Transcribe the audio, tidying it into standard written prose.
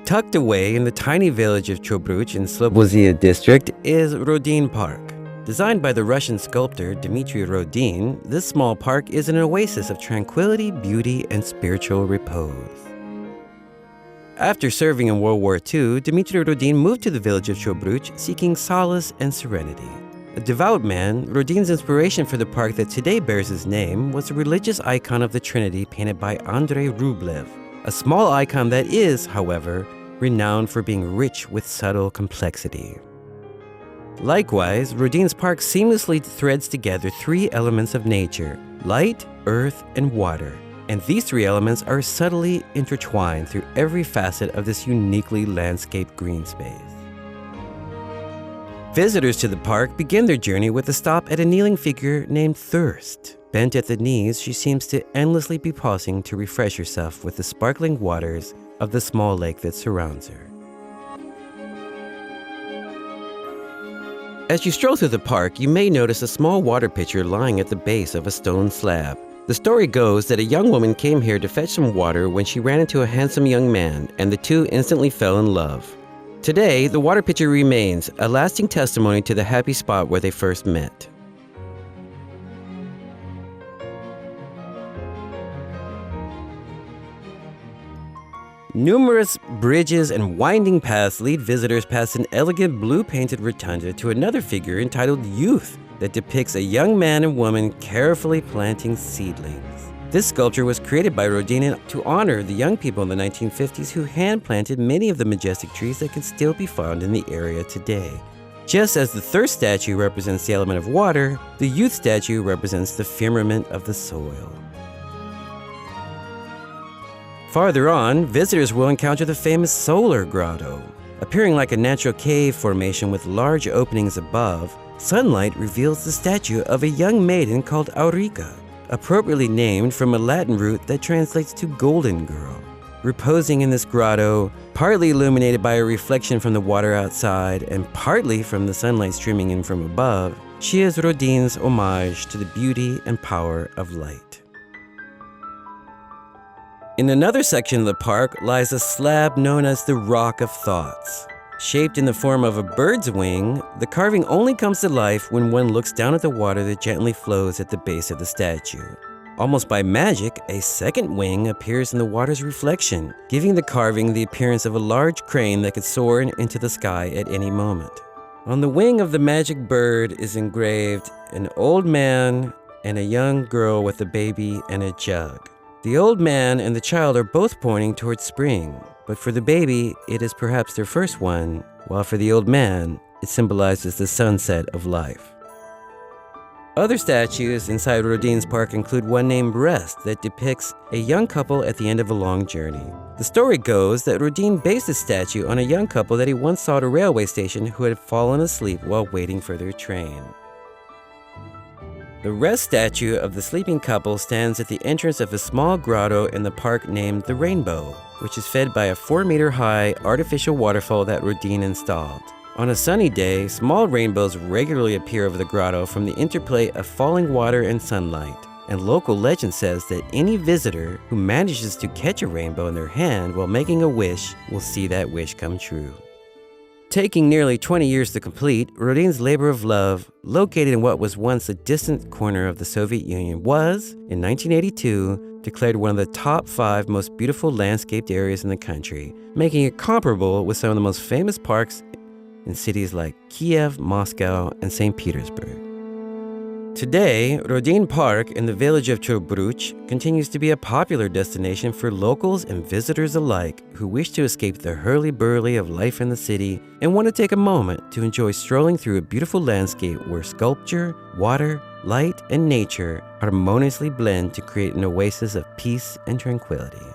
Tucked away in the tiny village of Chobruch in Slobozia district is Rodin Park. Designed by the Russian sculptor Dmitry Rodin, this small park is an oasis of tranquility, beauty, and spiritual repose. After serving in World War II, Dmitry Rodin moved to the village of Chobruch seeking solace and serenity. A devout man, Rodin's inspiration for the park that today bears his name was a religious icon of the Trinity painted by Andrei Rublev, a small icon that is, however, renowned for being rich with subtle complexity. Likewise, Rodin's park seamlessly threads together three elements of nature: light, earth, and water. And these three elements are subtly intertwined through every facet of this uniquely landscaped green space. Visitors to the park begin their journey with a stop at a kneeling figure named Thirst. Bent at the knees, she seems to endlessly be pausing to refresh herself with the sparkling waters of the small lake that surrounds her. As you stroll through the park, you may notice a small water pitcher lying at the base of a stone slab. The story goes that a young woman came here to fetch some water when she ran into a handsome young man, and the two instantly fell in love. Today, the water pitcher remains a lasting testimony to the happy spot where they first met. Numerous bridges and winding paths lead visitors past an elegant blue-painted rotunda to another figure entitled Youth that depicts a young man and woman carefully planting seedlings. This sculpture was created by Rodin to honor the young people in the 1950s who hand-planted many of the majestic trees that can still be found in the area today. Just as the Thirst statue represents the element of water, the Youth statue represents the firmament of the soil. Farther on, visitors will encounter the famous Solar Grotto. Appearing like a natural cave formation with large openings above, sunlight reveals the statue of a young maiden called Aurica, appropriately named from a Latin root that translates to golden girl. Reposing in this grotto, partly illuminated by a reflection from the water outside and partly from the sunlight streaming in from above, she is Rodin's homage to the beauty and power of light. In another section of the park lies a slab known as the Rock of Thoughts. Shaped in the form of a bird's wing, the carving only comes to life when one looks down at the water that gently flows at the base of the statue. Almost by magic, a second wing appears in the water's reflection, giving the carving the appearance of a large crane that could soar into the sky at any moment. On the wing of the magic bird is engraved an old man and a young girl with a baby and a jug. The old man and the child are both pointing towards spring, but for the baby, it is perhaps their first one, while for the old man, it symbolizes the sunset of life. Other statues inside Rodin's park include one named Rest that depicts a young couple at the end of a long journey. The story goes that Rodin based this statue on a young couple that he once saw at a railway station who had fallen asleep while waiting for their train. The Rest statue of the sleeping couple stands at the entrance of a small grotto in the park named the Rainbow, which is fed by a 4-meter-high artificial waterfall that Rodin installed. On a sunny day, small rainbows regularly appear over the grotto from the interplay of falling water and sunlight, and local legend says that any visitor who manages to catch a rainbow in their hand while making a wish will see that wish come true. Taking nearly 20 years to complete, Rodin's labor of love, located in what was once a distant corner of the Soviet Union, was, in 1982, declared one of the top 5 most beautiful landscaped areas in the country, making it comparable with some of the most famous parks in cities like Kiev, Moscow, and St. Petersburg. Today, Rodin Park in the village of Chobruch continues to be a popular destination for locals and visitors alike who wish to escape the hurly-burly of life in the city and want to take a moment to enjoy strolling through a beautiful landscape where sculpture, water, light, and nature harmoniously blend to create an oasis of peace and tranquility.